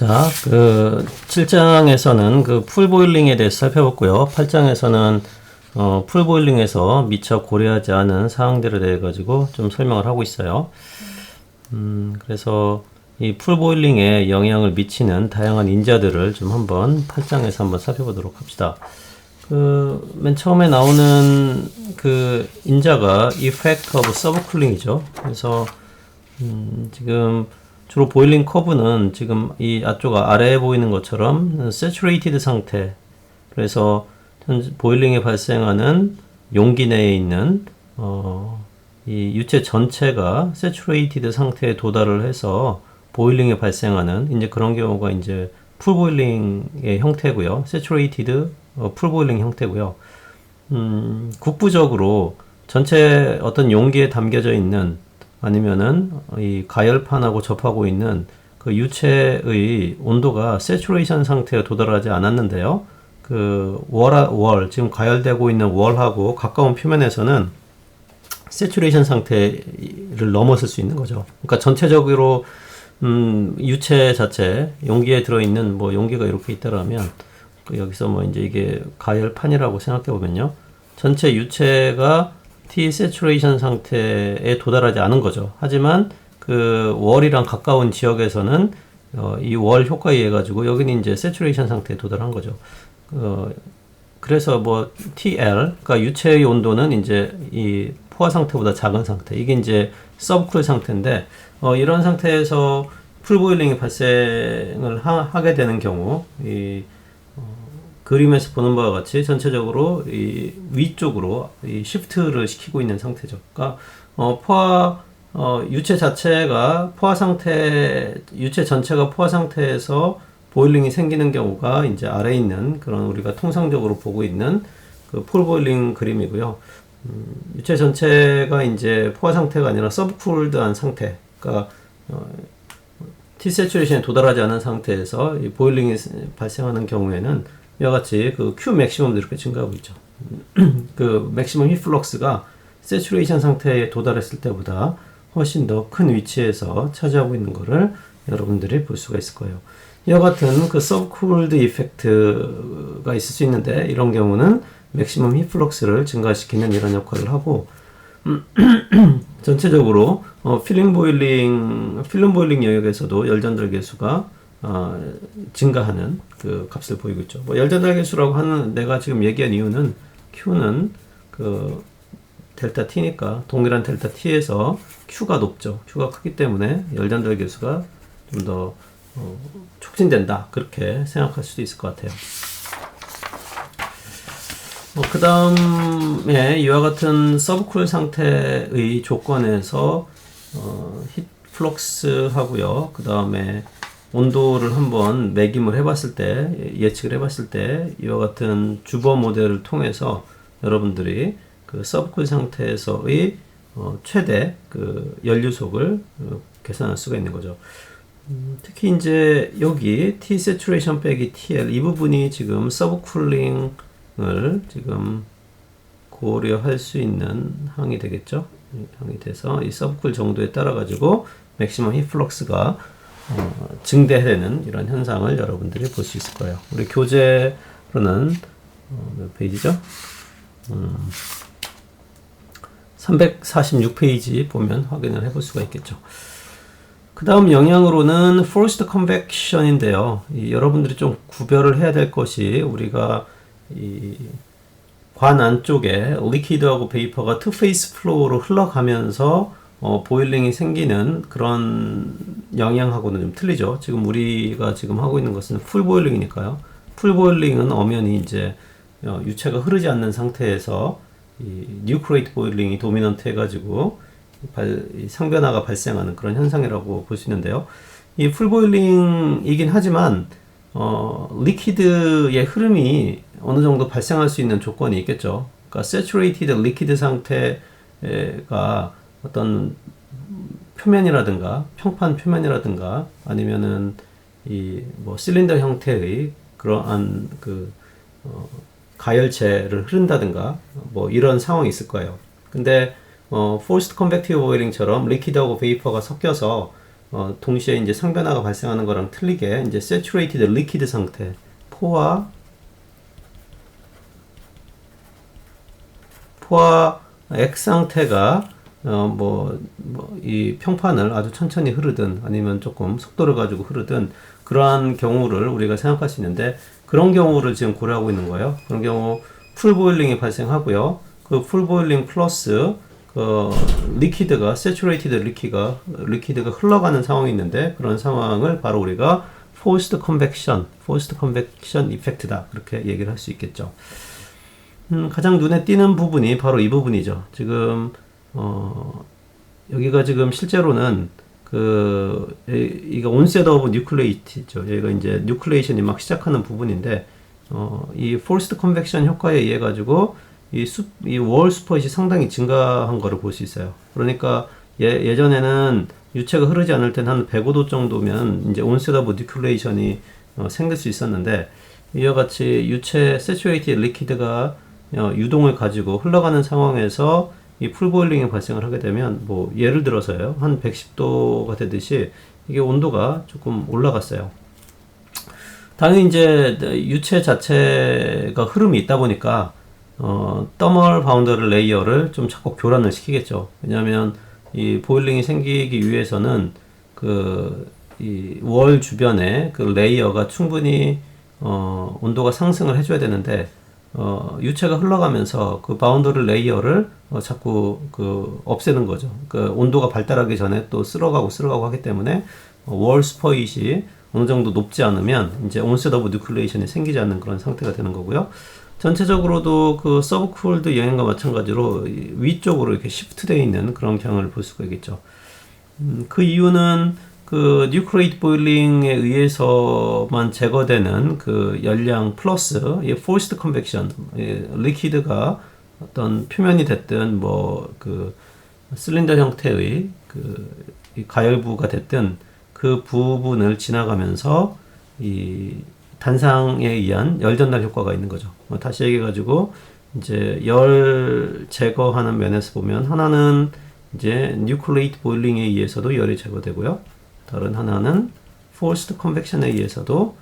자, 7장에서는 풀 보일링에 대해서 살펴봤고요. 8장에서는 풀 보일링에서 미처 고려하지 않은 사항들에 대해 가지고 좀 설명을 하고 있어요. 그래서 이 풀 보일링에 영향을 미치는 다양한 인자들을 좀 한번 8장에서 한번 살펴보도록 합시다. 맨 처음에 나오는 인자가 effect of subcooling이죠. 그래서 지금 주로 보일링 커브는 지금 이 앞쪽 아래에 보이는 것처럼 saturated 상태, 그래서 보일링에 발생하는 용기 내에 있는 이 유체 전체가 saturated 상태에 도달을 해서 보일링에 발생하는 이제 그런 경우가 이제 풀 보일링의 형태고요. saturated 풀 보일링 형태고요. 국부적으로 전체 어떤 용기에 담겨져 있는 아니면은 이 가열판하고 접하고 있는 그 유체의 온도가 세츄레이션 상태에 도달하지 않았는데요. 지금 가열되고 있는 월하고 가까운 표면에서는 세츄레이션 상태를 넘어설 수 있는 거죠. 그러니까 전체적으로 유체 자체 용기에 들어있는 용기가 이렇게 있다라면 여기서 이제 이게 가열판이라고 생각해 보면요. 전체 유체가 T 세츄레이션 상태에 도달하지 않은 거죠. 하지만 월이랑 가까운 지역에서는 이 월 효과에 의해 가지고 여기는 이제 세츄레이션 상태에 도달한 거죠. 그래서 TL, 그러니까 유체의 온도는 이제 이 포화 상태보다 작은 상태. 이게 이제 서브쿨 상태인데 이런 상태에서 풀보일링이 발생을 하게 되는 경우 그림에서 보는 바와 같이 전체적으로 이 위쪽으로 이 시프트를 시키고 있는 상태죠. 그러니까 유체 자체가 포화 상태, 유체 전체가 포화 상태에서 보일링이 생기는 경우가 이제 아래에 있는 그런 우리가 통상적으로 보고 있는 풀 보일링 그림이고요. 유체 전체가 이제 포화 상태가 아니라 서브쿨드한 상태, 그러니까 T 세츄레이션에 도달하지 않은 상태에서 이 보일링이 발생하는 경우에는 이와 같이 Q 맥시멈도 이렇게 증가하고 있죠. 맥시멈 히 플럭스가 세츄레이션 상태에 도달했을 때보다 훨씬 더 큰 위치에서 차지하고 있는 것을 여러분들이 볼 수가 있을 거예요. 이와 같은 서브쿨드 이펙트가 있을 수 있는데 이런 경우는 맥시멈 히 플럭스를 증가시키는 이런 역할을 하고 전체적으로 필름 보일링 영역에서도 열전달 계수가 증가하는 값을 보이고 있죠. 열전달 계수라고 하는 내가 지금 얘기한 이유는 Q는 델타 T니까 동일한 델타 T에서 Q가 높죠. Q가 크기 때문에 열전달 계수가 좀 더 촉진된다. 그렇게 생각할 수도 있을 것 같아요. 그 다음에 이와 같은 서브쿨 상태의 조건에서 히트 플럭스 하고요. 그 다음에 온도를 한번 매김을 해봤을 때, 예측을 해봤을 때 이와 같은 주버 모델을 통해서 여러분들이 서브쿨 상태에서의 최대 연료속을 계산할 수가 있는 거죠. 특히 이제 여기 T saturation 빼기 TL 이 부분이 지금 서브쿨링을 지금 고려할 수 있는 항이 되겠죠. 항이 돼서 이 서브쿨 정도에 따라 가지고 맥시멈 히 플럭스가 증대되는 이런 현상을 여러분들이 볼 수 있을 거예요. 우리 교재로는 몇 페이지죠? 346페이지 보면 확인을 해볼 수가 있겠죠. 그 다음 영향으로는 forced convection인데요. 여러분들이 좀 구별을 해야 될 것이 우리가 관 안쪽에 리퀴드하고 베이퍼가 투페이스 플로우로 흘러가면서 보일링이 생기는 그런 영향하고는 좀 틀리죠. 지금 우리가 지금 하고 있는 것은 풀 보일링이니까요. 풀 보일링은 엄연히 이제 유체가 흐르지 않는 상태에서 이 뉴크레이트 보일링이 도미넌트 해가지고 상변화가 발생하는 그런 현상이라고 볼 수 있는데요. 이 풀 보일링이긴 하지만 리퀴드의 흐름이 어느 정도 발생할 수 있는 조건이 있겠죠. 그러니까 saturated 리퀴드 상태가 어떤 표면이라든가 평판 표면이라든가 아니면은 실린더 형태의 그러한 가열체를 흐른다든가 이런 상황이 있을 거예요. 근데 forced convective boiling처럼 리퀴드하고 베이퍼가 섞여서 동시에 이제 상변화가 발생하는 거랑 틀리게 이제 saturated liquid 상태, 포화 X 상태가 이 평판을 아주 천천히 흐르든 아니면 조금 속도를 가지고 흐르든 그러한 경우를 우리가 생각할 수 있는데 그런 경우를 지금 고려하고 있는 거예요. 그런 경우 풀 보일링이 발생하고요. 그 풀 보일링 플러스 리퀴드가 saturated 리퀴드가 흘러가는 상황이 있는데 그런 상황을 바로 우리가 forced convection effect다 그렇게 얘기를 할 수 있겠죠. 가장 눈에 띄는 부분이 바로 이 부분이죠. 지금 여기가 지금 실제로는 이거 onset of nucleate죠. 여기가 이제 뉴클레이션이 막 시작하는 부분인데 이 forced convection 효과에 의해 가지고 이 월 슈퍼잇이 상당히 증가한 거를 볼 수 있어요. 그러니까 예전에는 유체가 흐르지 않을 땐 한 105도 정도면 이제 onset of nucleation이 생길 수 있었는데 이와 같이 유체 saturated liquid가 유동을 가지고 흘러가는 상황에서 이 풀보일링이 발생을 하게 되면 예를 들어서요 한 110도가 되듯이 이게 온도가 조금 올라갔어요. 당연히 이제 유체 자체가 흐름이 있다 보니까 더멀 바운더리 레이어를 좀 자꾸 교란을 시키겠죠. 왜냐하면 이 보일링이 생기기 위해서는 이 월 주변에 그 레이어가 충분히 온도가 상승을 해줘야 되는데 유체가 흘러가면서 그 바운더리 레이어를 자꾸 없애는 거죠. 온도가 발달하기 전에 또 쓸어가고 하기 때문에 월 슈퍼잇이 어느 정도 높지 않으면 이제 onset of nucleation이 생기지 않는 그런 상태가 되는 거고요. 전체적으로도 그 서브쿨드 영향과 마찬가지로 위쪽으로 이렇게 시프트되어 있는 그런 경향을 볼 수가 있겠죠. 그 이유는 그 뉴클레이트 보일링에 의해서만 제거되는 그 열량 플러스 이 forced convection, 리퀴드가 어떤 표면이 됐든 그 실린더 형태의 이 가열부가 됐든 그 부분을 지나가면서 이 단상에 의한 열 전달 효과가 있는 거죠. 다시 얘기해가지고 이제 열 제거하는 면에서 보면 하나는 이제 뉴클레이트 보일링에 의해서도 열이 제거되고요. 다른 하나는 forced convection에 의해서도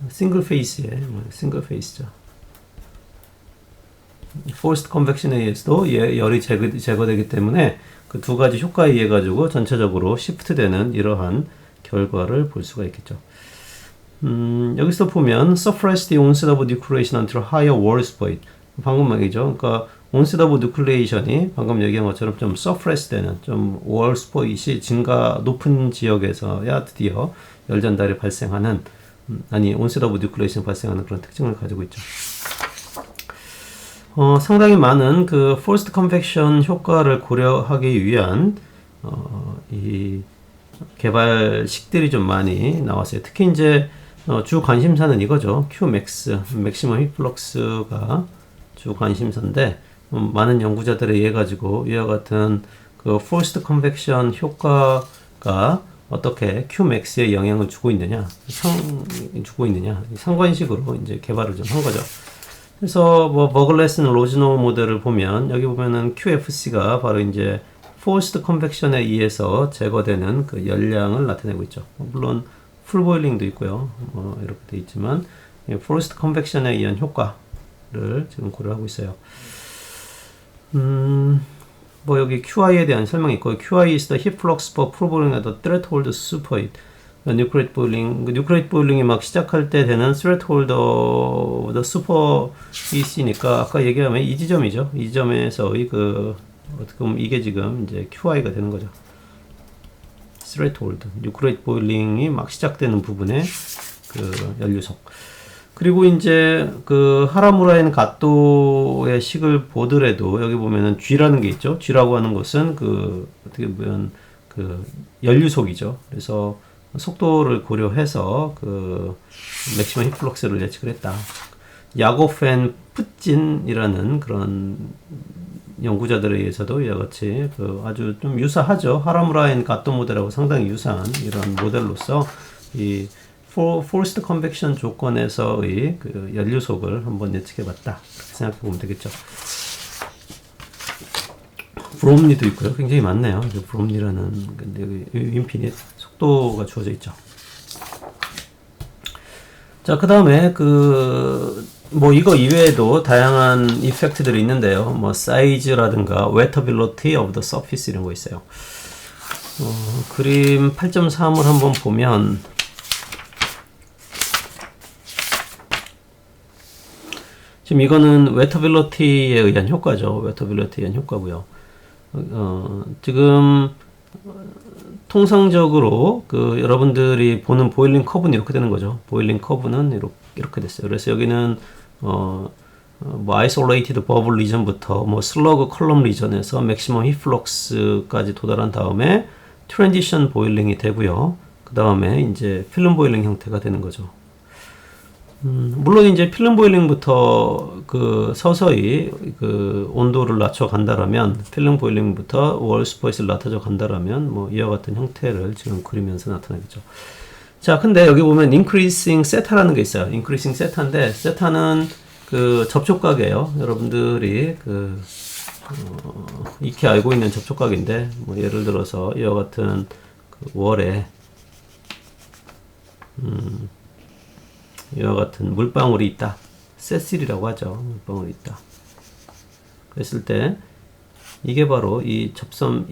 싱글 페이스죠. forced convection에 의해서도 열이 제거되기 때문에 그 두 가지 효과에 의해 가지고 전체적으로 시프트되는 이러한 결과를 볼 수가 있겠죠. 여기서 보면 suppress the onset of nucleation until higher wall split. 방금 말이죠. 그러니까 onset of nucleation이 방금 얘기한 것처럼 좀 suppress 되는 좀 wall spit이 높은 지역에서야 드디어 열 전달이 발생하는 onset of nucleation 발생하는 그런 특징을 가지고 있죠. 상당히 많은 그 forced convection 효과를 고려하기 위한 이 개발식들이 좀 많이 나왔어요. 특히 이제 주 관심사는 이거죠. Qmax, 맥시멈 힙플럭스가 주 관심사인데 많은 연구자들에 의해 가지고 이와 같은 그 forced convection 효과가 어떻게 Qmax에 영향을 주고 있느냐, 상관식으로 이제 개발을 좀 한 거죠. 그래서 버글레슨 로즈노 모델을 보면 여기 보면은 QFC가 바로 이제 forced convection에 의해서 제거되는 그 열량을 나타내고 있죠. 물론 풀 보일링도 있고요. 이렇게 돼 있지만 forced convection에 의한 효과를 지금 고려하고 있어요. 여기 QI에 대한 설명이 있고 QI is the heat flux per full boiling at the threshold superheat. 뉴클레이트 보일링, 뉴클레이트 보일링이 막 시작할 때 되는 threshold of the superheat이니까 아까 얘기하면 이 지점이죠. 이 지점에서의 어떻게 보면 이게 지금 이제 QI가 되는 거죠. threshold, 뉴클레이트 보일링이 막 시작되는 부분의 그 연료속. 그리고 이제 그 하라무라인 가토의 식을 보더라도 여기 보면은 G라는 게 있죠. G라고 하는 것은 어떻게 보면 연료속이죠. 그래서 속도를 고려해서 맥시멈 힙플럭스를 예측을 했다. 야고펜 푸찐이라는 그런 연구자들에 의해서도 이와 같이 아주 좀 유사하죠. 하라무라인 가토 모델하고 상당히 유사한 이런 모델로서 이 forced convection 조건에서의 연료속을 한번 예측해봤다. 그렇게 생각해 보면 되겠죠. 브롬리도 있고요. 굉장히 많네요. 브롬리라는 여기 인피니트 속도가 주어져 있죠. 자, 그 다음에 뭐 이거 이외에도 다양한 이펙트들이 있는데요. 뭐 사이즈라든가 wettability of the surface 이런 거 있어요. 그림 8.3을 한번 보면 지금 이거는 wettability에 의한 효과죠. wettability에 의한 효과고요. 지금 통상적으로 여러분들이 보는 보일링 커브는 이렇게 되는 거죠. 보일링 커브는 이렇게 됐어요. 그래서 여기는 뭐 isolated bubble region부터 뭐 slug column region에서 maximum heat flux까지 도달한 다음에 transition boiling이 되고요. 그 다음에 이제 필름 보일링 형태가 되는 거죠. 물론 이제 필름 보일링부터 서서히 온도를 낮춰 간다라면 필름 보일링부터 월 슈퍼히트를 낮춰 간다라면 뭐 이와 같은 형태를 지금 그리면서 나타나겠죠. 자, 근데 여기 보면 increasing 세타라는 게 있어요. increasing 세타인데 세타는 접촉각이에요. 여러분들이 익히 알고 있는 접촉각인데 뭐 예를 들어서 이와 같은 월에 이와 같은 물방울이 있다. 세실이라고 하죠. 물방울이 있다. 그랬을 때 이게 바로 이 접섬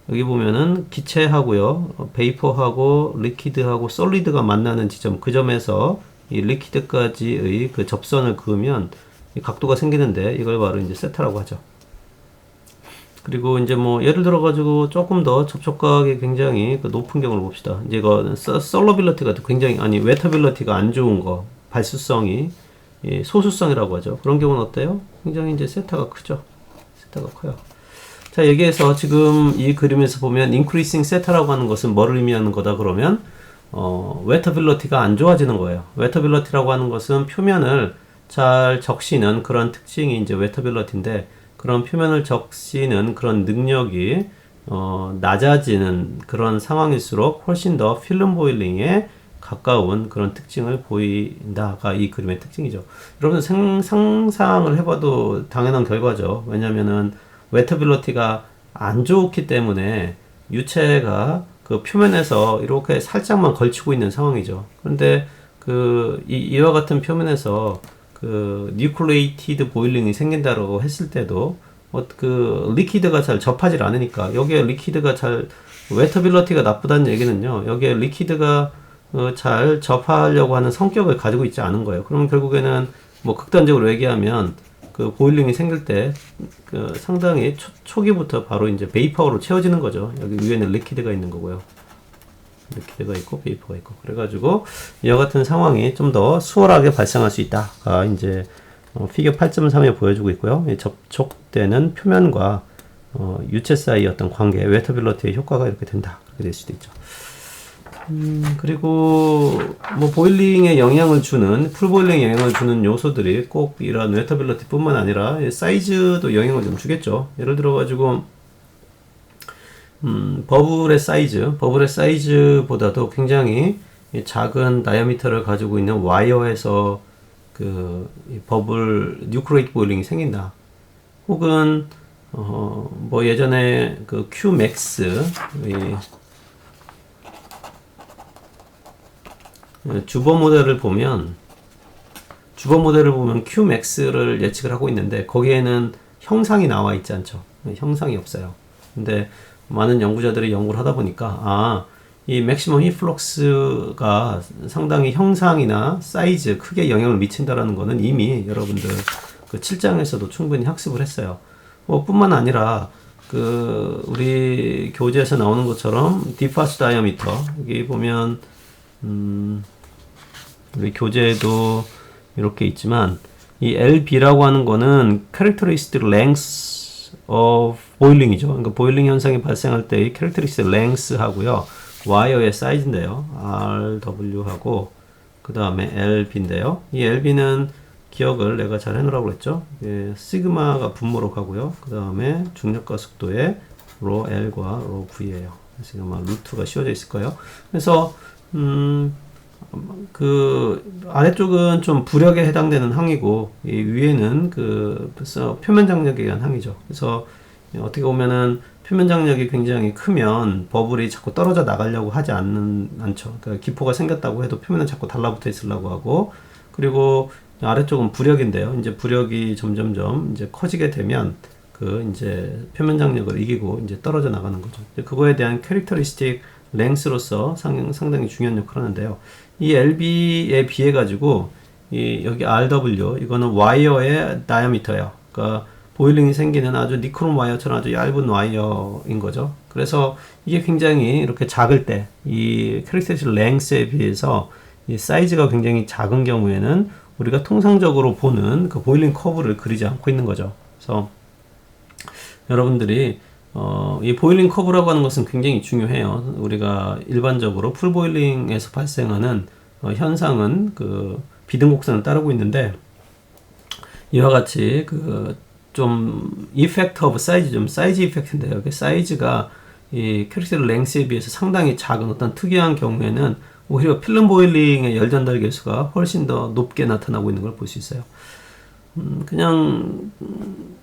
여기 보면은 기체하고요, 베이퍼하고 리퀴드하고 솔리드가 만나는 지점, 그 점에서 이 리퀴드까지의 접선을 그으면 이 각도가 생기는데 이걸 바로 이제 세타라고 하죠. 그리고 이제 뭐 예를 들어 가지고 조금 더 접촉각이 굉장히 높은 경우를 봅시다. 이제 이거 솔러빌리티가 굉장히 웨터빌리티가 안 좋은 거, 발수성이 소수성이라고 하죠. 그런 경우는 어때요? 굉장히 이제 세타가 크죠. 세타가 커요. 자, 여기에서 지금 이 그림에서 보면 increasing 세타라고 하는 것은 뭐를 의미하는 거다 그러면 웨터빌리티가 안 좋아지는 거예요. 웨터빌리티라고 하는 것은 표면을 잘 적시는 그런 특징이 이제 웨터빌리티인데, 그런 표면을 적시는 그런 능력이 낮아지는 그런 상황일수록 훨씬 더 필름 보일링에 가까운 그런 특징을 보인다가 이 그림의 특징이죠. 여러분 상상을 해봐도 당연한 결과죠. 왜냐면은 웨터빌리티가 안 좋기 때문에 유체가 표면에서 이렇게 살짝만 걸치고 있는 상황이죠. 그런데 이와 같은 표면에서 뉴클레이티드 보일링이 생긴다고 했을 때도 리퀴드가 잘 접하지 않으니까, 여기에 리퀴드가 웨터빌리티가 나쁘다는 얘기는요, 여기에 리퀴드가 잘 접하려고 하는 성격을 가지고 있지 않은 거예요. 그러면 결국에는 뭐 극단적으로 얘기하면 보일링이 생길 때 상당히 초기부터 바로 이제 베이퍼로 채워지는 거죠. 여기 위에는 리퀴드가 있는 거고요. 리퀴드가 있고 베이퍼가 있고, 그래가지고 이와 같은 상황이 좀 더 수월하게 발생할 수 있다가 이제 피겨 8.3에 보여주고 있고요. 접촉되는 표면과 유체 사이의 어떤 관계, 웨터빌리티의 효과가 이렇게 된다, 그렇게 될 수도 있죠. 그리고 뭐 보일링에 영향을 주는, 풀보일링에 영향을 주는 요소들이 꼭 이런 웨터빌리티 뿐만 아니라 사이즈도 영향을 좀 주겠죠. 예를 들어 가지고 버블의 사이즈보다도 굉장히 작은 다이아미터를 가지고 있는 와이어에서 버블 뉴클레이트 보일링이 생긴다. 혹은 뭐 예전에 Qmax 주버 모델을 보면 Qmax를 예측을 하고 있는데 거기에는 형상이 나와 있지 않죠. 형상이 없어요. 근데 많은 연구자들이 연구를 하다 보니까 이 맥시멈 히트 플럭스가 상당히 형상이나 사이즈, 크게 영향을 미친다라는 거는 이미 여러분들 7장에서도 충분히 학습을 했어요. 뿐만 아니라 우리 교재에서 나오는 것처럼 디파스 다이아미터, 여기 보면 우리 교재에도 이렇게 있지만 이 LB라고 하는 거는 Characteristic Length of Boiling이죠. 그러니까 보일링 현상이 발생할 때의 Characteristic Length 하고요, 와이어의 사이즈인데요, RW하고 그 다음에 LB인데요, 이 LB는 기억을 내가 잘 해놓으라고 했죠. 시그마가 분모로 가고요, 그 다음에 중력과 속도의 로 L과 로 V예요. 그래서 아마 루트가 씌워져 있을 거예요. 그래서 아래쪽은 좀 부력에 해당되는 항이고, 이 위에는 표면 장력에 의한 항이죠. 그래서 어떻게 보면은 표면 장력이 굉장히 크면 버블이 자꾸 떨어져 나가려고 하지 않죠. 그러니까 기포가 생겼다고 해도 표면은 자꾸 달라붙어 있으려고 하고, 그리고 아래쪽은 부력인데요. 이제 부력이 점점점 이제 커지게 되면 그 이제 표면 장력을 이기고 이제 떨어져 나가는 거죠. 그거에 대한 캐릭터리스틱 랭스로서 상당히 중요한 역할을 하는데요. 이 LB에 비해 가지고 이 여기 RW 이거는 와이어의 다이아미터예요. 그러니까 보일링이 생기는 아주 니크롬 와이어처럼 아주 얇은 와이어인 거죠. 그래서 이게 굉장히 이렇게 작을 때 이 캐릭터리스틱 랭스에 비해서 이 사이즈가 굉장히 작은 경우에는 우리가 통상적으로 보는 그 보일링 커브를 그리지 않고 있는 거죠. 그래서 여러분들이 이 보일링 커브라고 하는 것은 굉장히 중요해요. 우리가 일반적으로 풀 보일링에서 발생하는 현상은 그 비등곡선을 따르고 있는데, 이와 같이 그 좀 이펙트 오브 사이즈, 좀 사이즈 이펙트인데요. 그 사이즈가 이 캐릭터 랭스에 비해서 상당히 작은 어떤 특이한 경우에는 오히려 필름 보일링의 열 전달 계수가 훨씬 더 높게 나타나고 있는 걸 볼 수 있어요. 그냥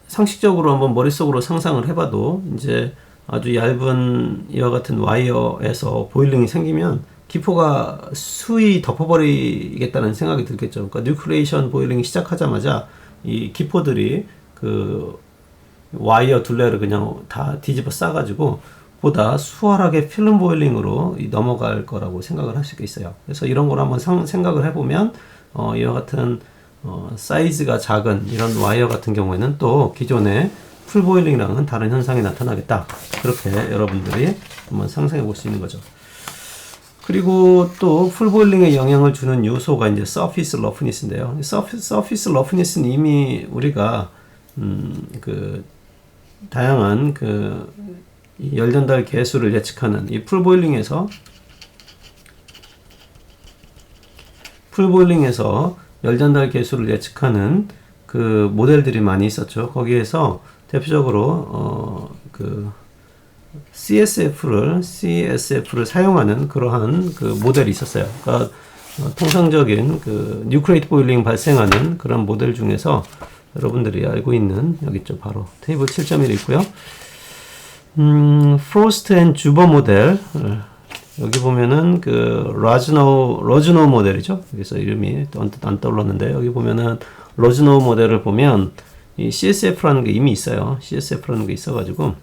상식적으로 한번 머릿속으로 상상을 해봐도 이제 아주 얇은 이와 같은 와이어에서 보일링이 생기면 기포가 수위 덮어버리겠다는 생각이 들겠죠. 그러니까 뉴클레이션 보일링이 시작하자마자 이 기포들이 그 와이어 둘레를 그냥 다 뒤집어 싸가지고 보다 수월하게 필름 보일링으로 넘어갈 거라고 생각을 할 수 있어요. 그래서 이런 걸 한번 생각을 해보면 이와 같은 사이즈가 작은 이런 와이어 같은 경우에는 또 기존의 풀 보일링이랑은 다른 현상이 나타나겠다. 그렇게 여러분들이 한번 상상해 볼 수 있는 거죠. 그리고 또 풀 보일링에 영향을 주는 요소가 이제 서피스 러프니스인데요. 서피스 러프니스는 이미 우리가 그 다양한 그 열 전달 계수를 예측하는 이 풀 보일링에서 열 전달 계수를 예측하는 그 모델들이 많이 있었죠. 거기에서 대표적으로 그 CSF를 사용하는 그러한 그 모델이 있었어요. 그러니까 통상적인 그 뉴클레이트 보일링 발생하는 그런 모델 중에서 여러분들이 알고 있는 여기 있죠. 바로 테이블 7.1에 있고요. 프로스트 앤 주버 모델, 여기 보면은 그 러즈노 모델이죠. 그래서 이름이 언뜻 안 떠올랐는데, 여기 보면은 러즈노 모델을 보면 이 CSF라는 게 이미 있어요. CSF라는 게 있어가지고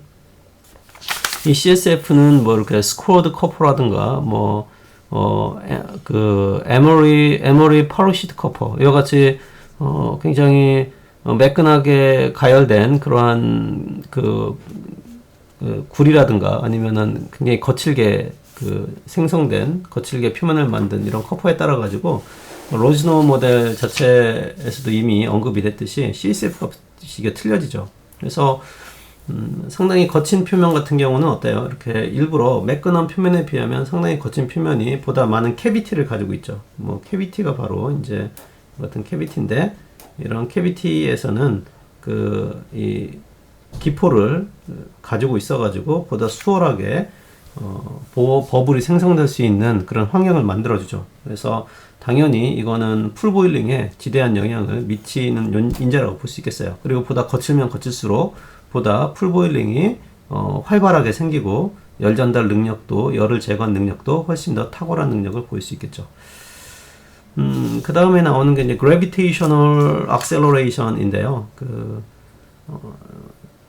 이 CSF는 뭐 이렇게 스코어드 커퍼라든가 그 에머리 파로시트 커퍼 이와 같이 굉장히 매끈하게 가열된 그러한 그 굴이라든가 아니면은 굉장히 거칠게 거칠게 표면을 만든 이런 커퍼에 따라 가지고 로즈노 모델 자체에서도 이미 언급이 됐듯이 CSF가 이게 틀려지죠. 그래서 상당히 거친 표면 같은 경우는 어때요? 이렇게 일부러 매끈한 표면에 비하면 상당히 거친 표면이 보다 많은 캐비티를 가지고 있죠. 뭐 캐비티가 바로 이제 같은 캐비티인데, 이런 캐비티에서는 이 기포를 가지고 있어가지고 보다 수월하게 버블이 생성될 수 있는 그런 환경을 만들어주죠. 그래서 당연히 이거는 풀 보일링에 지대한 영향을 미치는 인자라고 볼 수 있겠어요. 그리고 보다 거칠면 거칠수록 보다 풀 보일링이 활발하게 생기고 열 전달 능력도, 열을 제거한 능력도 훨씬 더 탁월한 능력을 보일 수 있겠죠. 그 다음에 나오는 게 이제 gravitational acceleration인데요.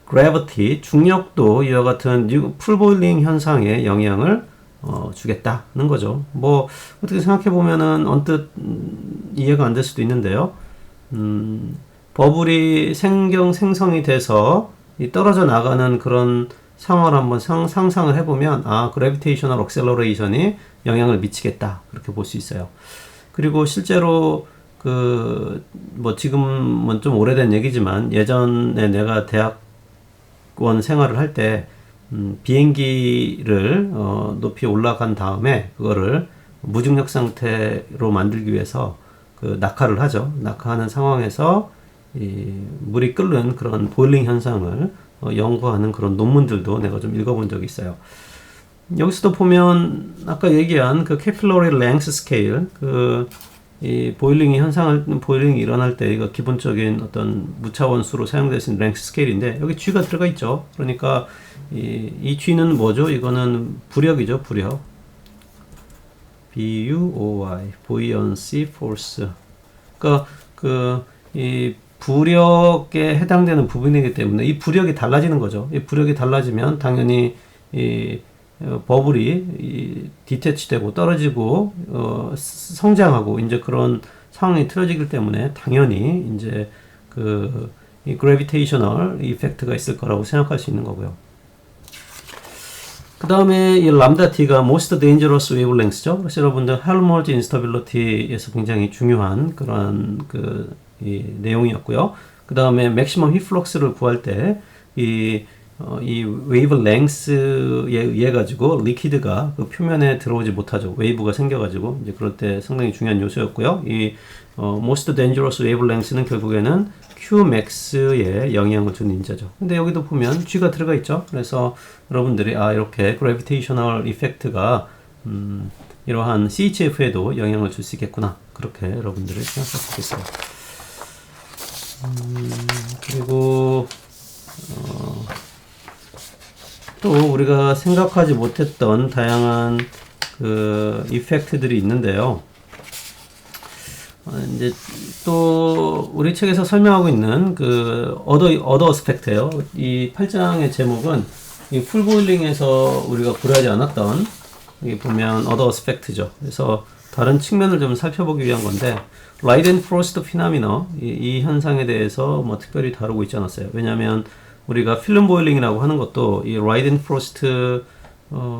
gravity, 중력도 이와 같은 풀 보일링 현상에 영향을 주겠다는 거죠. 뭐 어떻게 생각해 보면은 언뜻 이해가 안 될 수도 있는데요. 버블이 생성이 돼서 떨어져 나가는 그런 상황을 한번 상상을 해보면, gravitational acceleration이 영향을 미치겠다, 그렇게 볼 수 있어요. 그리고 실제로 뭐 지금은 좀 오래된 얘기지만 예전에 내가 대학원 생활을 할 때 비행기를 높이 올라간 다음에 그거를 무중력 상태로 만들기 위해서 낙하를 하죠. 낙하하는 상황에서 이 물이 끓는 그런 보일링 현상을 연구하는 그런 논문들도 내가 좀 읽어본 적이 있어요. 여기서도 보면 아까 얘기한 그 capillary length scale, 이 보일링이 일어날 때 이거 기본적인 어떤 무차원수로 사용될 수 있는 랭스 스케일인데 여기 G가 들어가 있죠. 그러니까 이 G는 뭐죠? 이거는 부력이죠, 부력. BUOY, buoyancy force. 그러니까 이 부력에 해당되는 부분이기 때문에 이 부력이 달라지는 거죠. 이 부력이 달라지면 당연히 이 버블이 디태치되고 떨어지고 성장하고 이제 그런 상황이 틀어지기 때문에 당연히 이제 이 그래비테이셔널 이펙트가 있을 거라고 생각할 수 있는 거고요. 그 다음에 이 람다 T가 most dangerous wavelength죠. 그래서 여러분들 헬몰즈 인스타빌리티에서 굉장히 중요한 그런 이 내용이었고요. 그 다음에 맥시멈 힙플럭스를 구할 때 이 웨이브 랭스에 의해 가지고 리퀴드가 그 표면에 들어오지 못하죠. 웨이브가 생겨가지고 이제 그럴 때 상당히 중요한 요소였고요. 이 most dangerous wavelength는 결국에는 Qmax에 영향을 주는 인자죠. 근데 여기도 보면 G가 들어가 있죠. 그래서 여러분들이 이렇게 gravitational effect가 이러한 CHF에도 영향을 줄 수 있겠구나. 그렇게 여러분들이 생각할 수 있겠어요. 그리고 또 우리가 생각하지 못했던 다양한 이펙트들이 있는데요. 이제 또 우리 책에서 설명하고 있는 other aspect예요. 이 8장의 제목은 이 풀보일링에서 우리가 고려하지 않았던 여기 보면 other aspect죠. 그래서 다른 측면을 좀 살펴보기 위한 건데 라이덴프로스트 피나미너 이 현상에 대해서 뭐 특별히 다루고 있지 않았어요. 왜냐하면 우리가 필름 보일링이라고 하는 것도 이 라이덴프로스트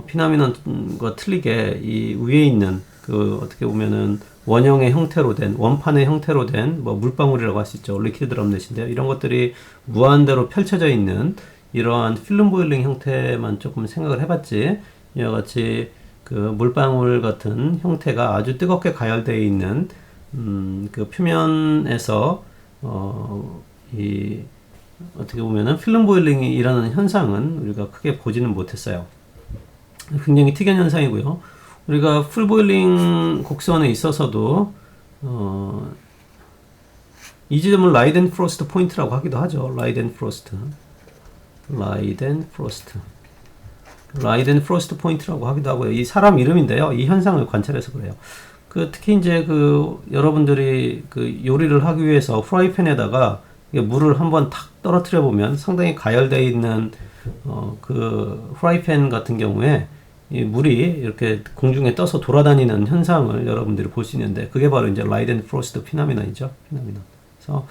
피나미넌과 틀리게 이 위에 있는 어떻게 보면은 원형의 형태로 된 원판의 형태로 된 뭐 물방울이라고 할 수 있죠. 리퀴드 드럼넷인데요. 이런 것들이 무한대로 펼쳐져 있는 이러한 필름 보일링 형태만 조금 생각을 해봤지 이와 같이 물방울 같은 형태가 아주 뜨겁게 가열되어 있는 표면에서 어떻게 보면은 필름 보일링이 일어나는 현상은 우리가 크게 보지는 못했어요. 굉장히 특이한 현상이고요. 우리가 풀 보일링 곡선에 있어서도 이 지점을 라이덴프로스트 포인트라고 하기도 하죠. 라이덴프로스트 포인트라고 하기도 하고요. 이 사람 이름인데요. 이 현상을 관찰해서 그래요. 특히 이제 여러분들이 요리를 하기 위해서 프라이팬에다가 물을 한번 탁 떨어뜨려 보면 상당히 가열되어 있는 프라이팬 같은 경우에 이 물이 이렇게 공중에 떠서 돌아다니는 현상을 여러분들이 볼 수 있는데 그게 바로 이제 라이덴프로스트 피나미넌이죠. 그래서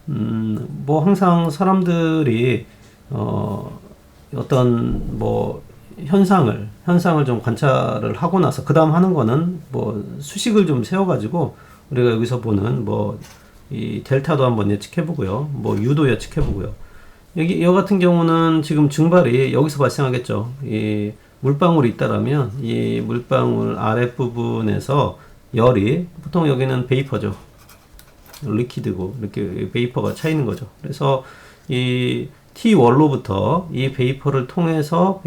뭐 항상 사람들이 어떤 뭐 현상을 좀 관찰을 하고 나서 그 다음 하는 거는 뭐 수식을 좀 세워가지고 우리가 여기서 보는 뭐 이 델타도 한번 예측해보고요. 뭐 U도 예측해보고요. 여기 같은 경우는 지금 증발이 여기서 발생하겠죠. 이 물방울이 있다라면 이 물방울 아랫부분에서 열이 보통 여기는 베이퍼죠. 리퀴드고 이렇게 베이퍼가 차 있는 거죠. 그래서 이 T1로부터 이 베이퍼를 통해서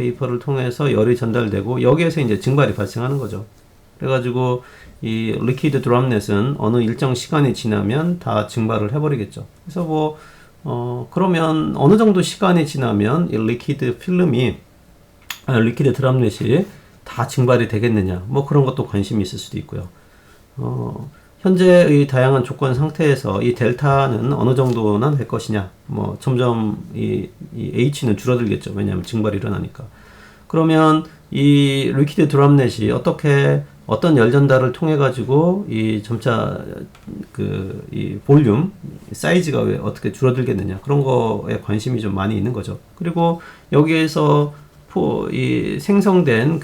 열이 전달되고 여기에서 이제 증발이 발생하는 거죠. 그래가지고 이 리퀴드 드럼넷은 어느 일정 시간이 지나면 다 증발을 해버리겠죠. 그래서 뭐 그러면 어느 정도 시간이 지나면 이 리퀴드 드럼넷이 다 증발이 되겠느냐, 뭐 그런 것도 관심이 있을 수도 있고요. 현재의 다양한 조건 상태에서 이 델타는 어느 정도나 될 것이냐, 뭐 점점 이 H는 줄어들겠죠. 왜냐하면 증발이 일어나니까. 그러면 이 리퀴드 드럼넷이 어떤 열 전달을 통해 가지고 이 점차 이 볼륨 사이즈가 왜 어떻게 줄어들겠느냐, 그런 거에 관심이 좀 많이 있는 거죠. 그리고 여기에서 이 생성된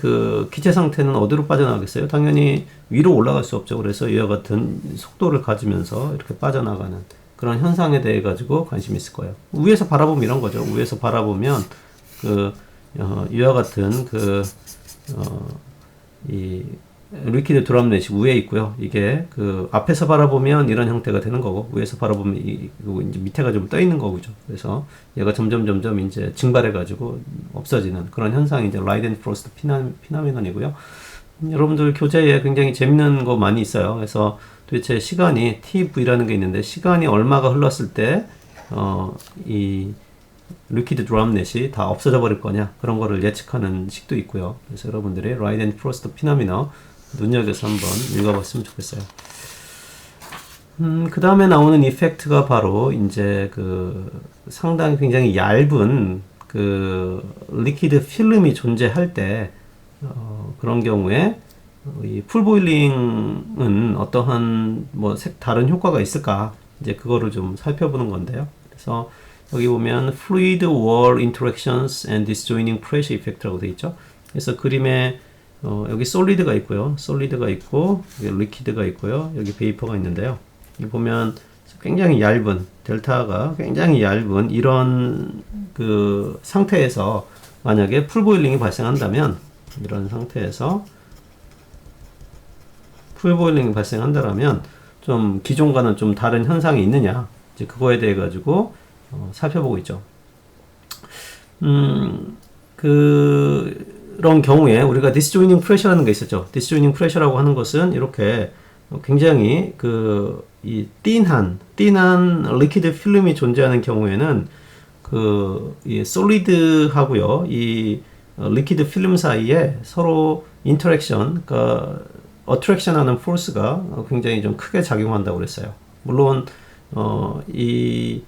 기체 상태는 어디로 빠져나가겠어요? 당연히 위로 올라갈 수 없죠. 그래서 이와 같은 속도를 가지면서 이렇게 빠져나가는 그런 현상에 대해 가지고 관심이 있을 거예요. 위에서 바라보면 이런 거죠. 위에서 바라보면 이와 같은 이 리퀴드 드럼넷이 위에 있고요. 이게 앞에서 바라보면 이런 형태가 되는 거고, 위에서 바라보면 이제 밑에가 좀 떠 있는 거죠. 그래서 얘가 점점 이제 증발해 가지고 없어지는 그런 현상이 이제 라이덴프로스트 피나미넌이고요. 여러분들 교재에 굉장히 재밌는 거 많이 있어요. 그래서 도대체 시간이 TV라는 게 있는데 시간이 얼마가 흘렀을 때 이 리퀴드 드럼넷이 다 없어져 버릴 거냐 그런 거를 예측하는 식도 있고요. 그래서 여러분들이 라이트 앤 프로스트 피노미나 눈여겨서 한번 읽어봤으면 좋겠어요. 그 다음에 나오는 이펙트가 바로 이제 그 상당히 굉장히 얇은 그 리퀴드 필름이 존재할 때 그런 경우에 이 풀보일링은 어떠한 뭐 다른 효과가 있을까 이제 그거를 좀 살펴보는 건데요. 그래서 여기 보면 fluid wall interactions and disjoining pressure effect라고 되어 있죠. 그래서 그림에 여기 솔리드가 있고요. 솔리드가 있고 여기 리퀴드가 있고요. 여기 베이퍼가 있는데요. 여기 보면 굉장히 얇은 델타가 굉장히 얇은 이런 그 상태에서 만약에 풀보일링이 발생한다면 이런 상태에서 풀보일링이 발생한다면 좀 기존과는 좀 다른 현상이 있느냐 이제 그거에 대해 가지고 살펴보고 있죠. 그런 경우에 우리가 disjoining pressure라는 게 있었죠. disjoining pressure라고 하는 것은 이렇게 굉장히 이 띵한 리퀴드 필름이 존재하는 경우에는 이 솔리드하고요, 이 리퀴드 필름 사이에 서로 인터랙션, 그러니까 어트랙션 하는 포스가 굉장히 좀 크게 작용한다고 그랬어요. 물론, 이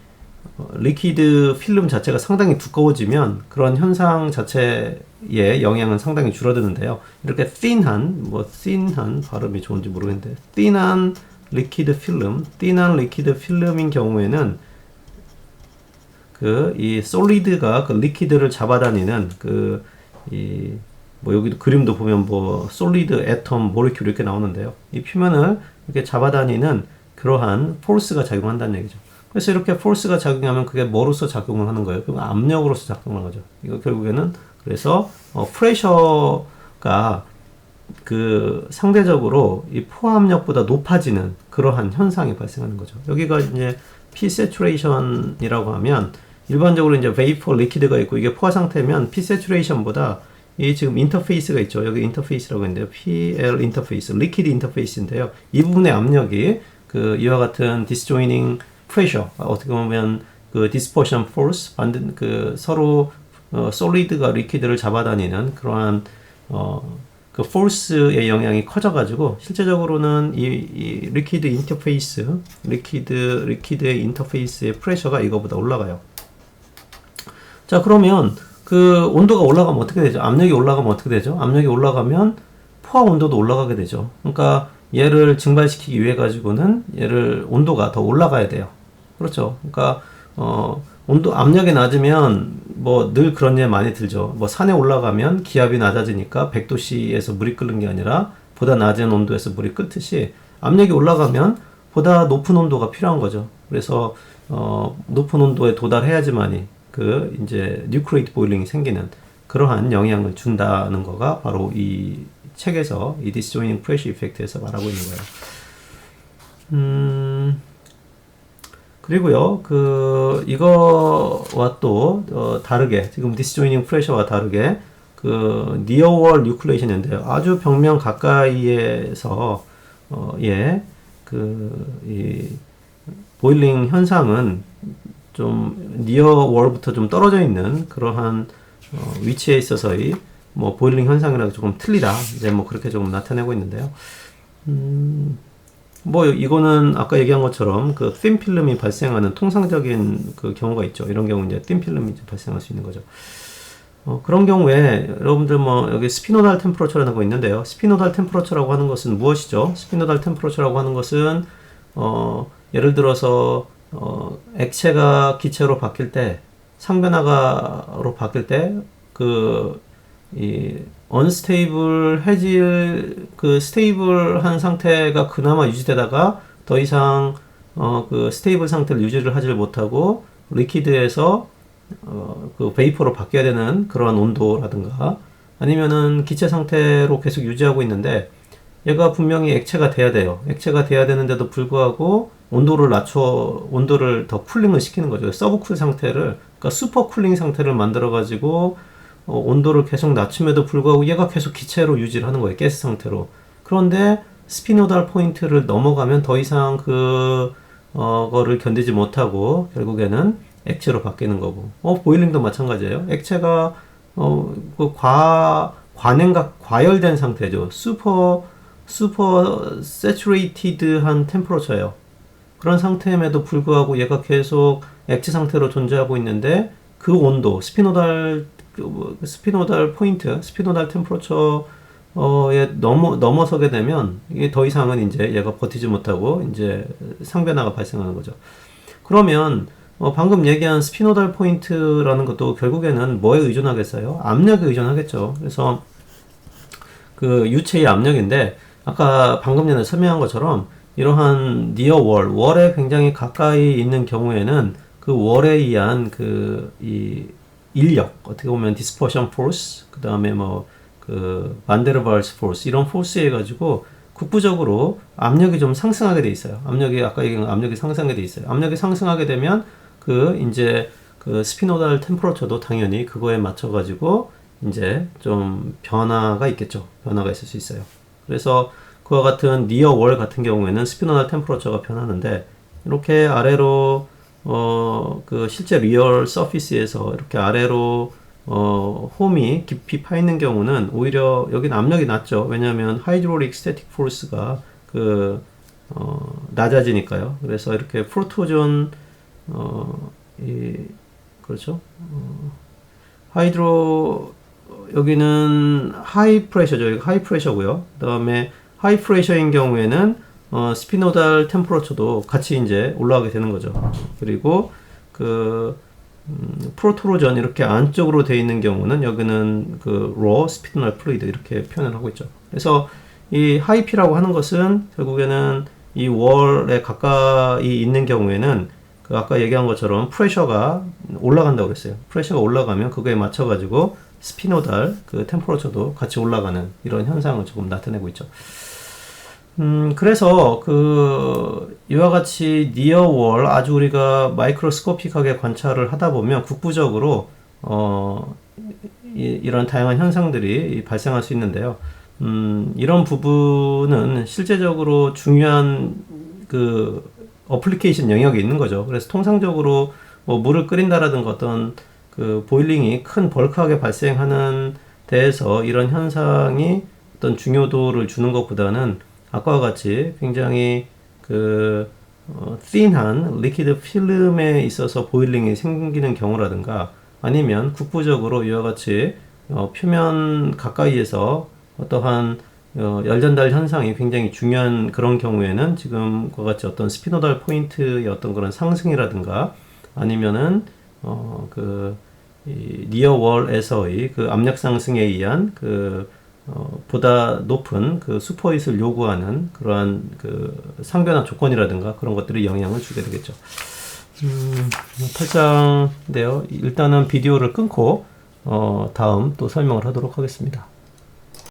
리퀴드 필름 자체가 상당히 두꺼워지면 그런 현상 자체의 영향은 상당히 줄어드는데요. 이렇게 thin한 발음이 좋은지 모르겠는데, thin한 리퀴드 필름인 경우에는 이 솔리드가 그 리퀴드를 잡아다니는 여기도 그림도 보면 솔리드, 애톰, 모레큘 이렇게 나오는데요. 이 표면을 이렇게 잡아다니는 그러한 포스가 작용한다는 얘기죠. 그래서 이렇게 포스가 작용하면 그게 뭐로서 작용을 하는 거예요? 그럼 압력으로서 작용을 하죠. 이거 결국에는 그래서 프레셔가 상대적으로 이 포압력보다 높아지는 그러한 현상이 발생하는 거죠. 여기가 이제 P saturation이라고 하면 일반적으로 이제 vapor, liquid가 있고 이게 포화 상태면 P saturation보다 이 지금 인터페이스가 있죠. 여기 인터페이스라고 했는데요. PL 인터페이스, 리퀴드 인터페이스인데요. 이 부분의 압력이 이와 같은 disjoining pressure, 어떻게 보면 dispersion force, 서로 솔리드가 리퀴드를 잡아다니는 그러한 force의 영향이 커져가지고 실제적으로는 이 리퀴드 리퀴드의 인터페이스의 프레셔가 이거보다 올라가요. 자, 그러면 온도가 올라가면 어떻게 되죠? 압력이 올라가면 어떻게 되죠? 압력이 올라가면 포화 온도도 올라가게 되죠. 그러니까 얘를 증발시키기 위해 가지고는 온도가 더 올라가야 돼요. 그렇죠. 그러니까 압력이 낮으면 늘 그런 예 많이 들죠. 산에 올라가면 기압이 낮아지니까 100도씨에서 물이 끓는 게 아니라 보다 낮은 온도에서 물이 끓듯이 압력이 올라가면 보다 높은 온도가 필요한 거죠. 그래서 높은 온도에 도달해야지만이 이제 뉴크레이트 보일링이 생기는 그러한 영향을 준다는 거가 바로 이 책에서 이 disjoining pressure effect에서 말하고 있는 거예요. 그리고요, 이거와 또 다르게 지금 disjoining pressure와 다르게 near wall nucleation인데요. 아주 벽면 가까이에서 이 보일링 현상은 좀 near wall부터 좀 떨어져 있는 그러한 위치에 있어서의 보일링 현상이랑 조금 틀리다. 이제 그렇게 조금 나타내고 있는데요. 이거는 아까 얘기한 것처럼 thin 필름이 발생하는 통상적인 경우가 있죠. 이런 경우 이제 thin 필름이 발생할 수 있는 거죠. 그런 경우에 여러분들 여기 스피노달 템퍼러처라는 거 있는데요. 스피노달 템퍼러처라고 하는 것은 무엇이죠? 스피노달 템퍼러처라고 하는 것은 예를 들어서 액체가 기체로 바뀔 때, 상변화가로 바뀔 때, 이 unstable 스테이블한 상태가 그나마 유지되다가 더 이상 스테이블 상태를 유지를 하지 못하고 리퀴드에서 베이퍼로 바뀌어야 되는 그러한 온도라든가 아니면은 기체 상태로 계속 유지하고 있는데 얘가 분명히 액체가 돼야 돼요. 액체가 돼야 되는데도 불구하고 온도를 더 쿨링을 시키는 거죠. 서브쿨 상태를, 그러니까 슈퍼 쿨링 상태를 만들어 가지고 온도를 계속 낮춤에도 불구하고 얘가 계속 기체로 유지를 하는 거예요. 가스 상태로. 그런데 스피노달 포인트를 넘어가면 더 이상 거를 견디지 못하고 결국에는 액체로 바뀌는 거고. 보일링도 마찬가지예요. 액체가 과열된 상태죠. 슈퍼 세츄레이티드한 템퍼러처예요. 그런 상태임에도 불구하고 얘가 계속 액체 상태로 존재하고 있는데 그 온도, 스피노달 포인트, 스피노달 템퍼러처에 넘어서게 되면 이게 더 이상은 이제 얘가 버티지 못하고 이제 상변화가 발생하는 거죠. 그러면 방금 얘기한 스피노달 포인트라는 것도 결국에는 뭐에 의존하겠어요? 압력에 의존하겠죠. 그래서 그 유체의 압력인데 아까 방금 전에 설명한 것처럼 이러한 니어 월에 굉장히 가까이 있는 경우에는 그 월에 의한 이 인력, 어떻게 보면 디스퍼션 포스, 그 다음에 반데르발스 포스, 이런 포스에 해가지고 국부적으로 압력이 좀 상승하게 돼 있어요. 아까 얘기한 압력이 상승하게 돼 있어요. 압력이 상승하게 되면 이제 스피노달 템퍼러처도 당연히 그거에 맞춰가지고 이제 좀 변화가 있겠죠. 변화가 있을 수 있어요. 그래서 그와 같은 니어 월 같은 경우에는 스피노달 템퍼러처가 변하는데 이렇게 아래로 실제 리얼 서피스에서 이렇게 아래로 홈이 깊이 파 있는 경우는 오히려 여긴 압력이 낮죠. 왜냐하면 하이드롤릭 스태틱 포스가 낮아지니까요. 그래서 이렇게 프로토존 그렇죠. 여기는 하이 프레셔죠. 여기 하이 프레셔고요. 그다음에 하이 프레셔인 경우에는 스피노달 템퍼러처도 같이 이제 올라가게 되는 거죠. 그리고 프로토로전 이렇게 안쪽으로 되어 있는 경우는 여기는 로 스피노달 플루이드 이렇게 표현을 하고 있죠. 그래서 이 하이피라고 하는 것은 결국에는 이 월에 가까이 있는 경우에는 아까 얘기한 것처럼 프레셔가 올라간다고 그랬어요. 프레셔가 올라가면 그거에 맞춰가지고 스피노달 템퍼러처도 같이 올라가는 이런 현상을 조금 나타내고 있죠. 그래서 이와 같이 니어 월 아주 우리가 마이크로스코픽하게 관찰을 하다 보면 국부적으로 이런 다양한 현상들이 발생할 수 있는데요. 이런 부분은 실제적으로 중요한 어플리케이션 영역이 있는 거죠. 그래서 통상적으로 물을 끓인다라든가 어떤 보일링이 큰 벌크하게 발생하는 데에서 이런 현상이 어떤 중요도를 주는 것보다는 아까와 같이 굉장히 thin한 리퀴드 필름에 있어서 보일링이 생기는 경우라든가 아니면 국부적으로 이와 같이 표면 가까이에서 어떠한 열전달 현상이 굉장히 중요한 그런 경우에는 지금과 같이 어떤 스피노달 포인트의 어떤 그런 상승이라든가 아니면은 이 니어 월에서의 압력 상승에 의한 보다 높은 슈퍼잇을 요구하는 그러한 상변화 조건이라든가 그런 것들이 영향을 주게 되겠죠. 8장인데요. 일단은 비디오를 끊고 다음 또 설명을 하도록 하겠습니다.